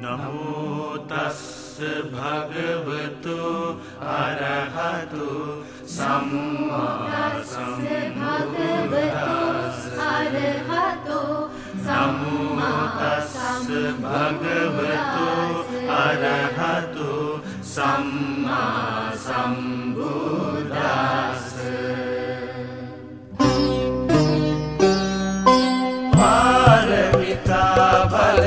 නමෝ තස්ස භගවතු අරහතු සම්මා සම්බුද්දස්ස නමෝ තස්ස භගවතු අරහතු සම්මා සම්බුද්දස්ස පාරමිතා බල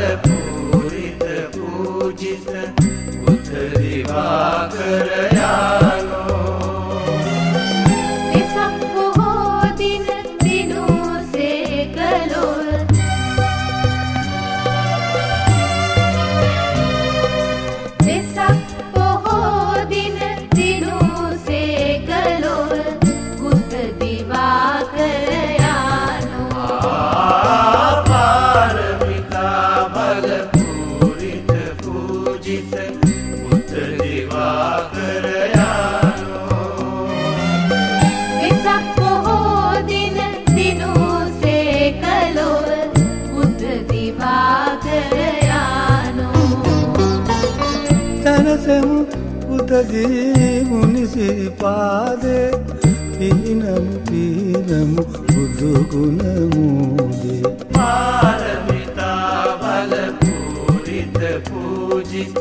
බුද්ධ දිවාකර යානෝ වෙසක් බොහෝ දින දිනුසේ කළොත් වෙසක් බොහෝ දින දිනුසේ කළොත් බුද්ධ දිවාකර යානෝ පාරමිතා බල බුද්ධ දිවාකර යානෝ වෙසක් බොහෝ දින දිනුසේ කළොත් බුද්ධ දිවාකර යානෝ තනසමු පුතදී මුනිසිපාදේ පිනමු පිනමු බුදු ගුණ මෝදේ පාරමිතා බල පූජිත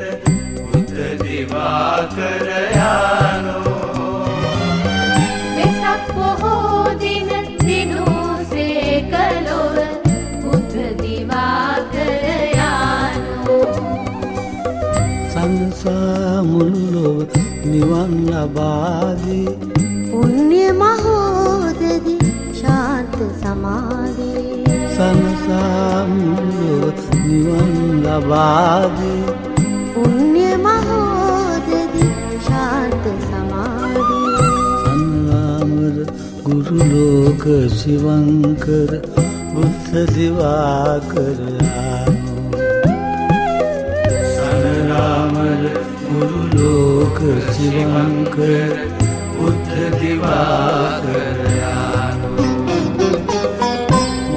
බුද්ධ දිවාකර යානෝ වෙසක් බොහෝ දින දිනුසේ කළොත් බුද්ධ දිවාකර යානෝ සංසා මුළු ලොව නිවන් ලබාදී පුණ්‍ය මහෝදධි ශාන්ත සමාධි සංසා මුළු ලොව නිවන් ලබාදී පුණ්‍ය මහෝදධි ශාන්ත සමාධි සංගාමර ගුරු ලෝක ශිවංකර බුද්ධ දිවාකර යානෝ සංගාමර ගුරු ලෝක ශිවංකර බුද්ධ දිවාකර යානෝ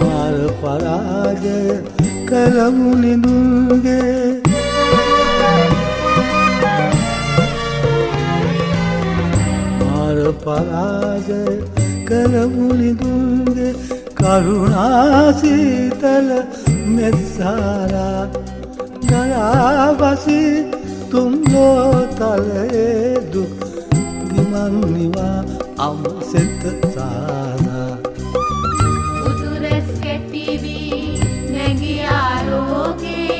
මාර පරාජය කලමු නිදුන්ගේ මාර පරාජය කලමු නිදුන්ගේ කරුණාසීතල මෙත්සාරා ගලාබසි තුන්ලෝ තලයේ දුක් ගිමන් නිවා අම්සෙත සාරා උතුරස් කැටිවී නැගී ආලෝකේ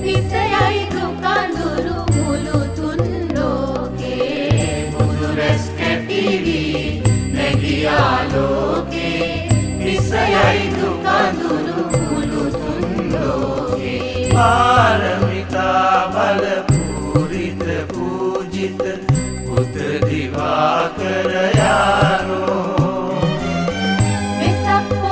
විසයයි දුකඳුරු මුළු තුන් ලෝකේ උතුරස් කැටිවී නැගී ආලෝකේ විසයයි දුකඳුරු මුළු තුන් ලෝකේ පාරමිතා බල පූජිත බුද්ධ දිවාකර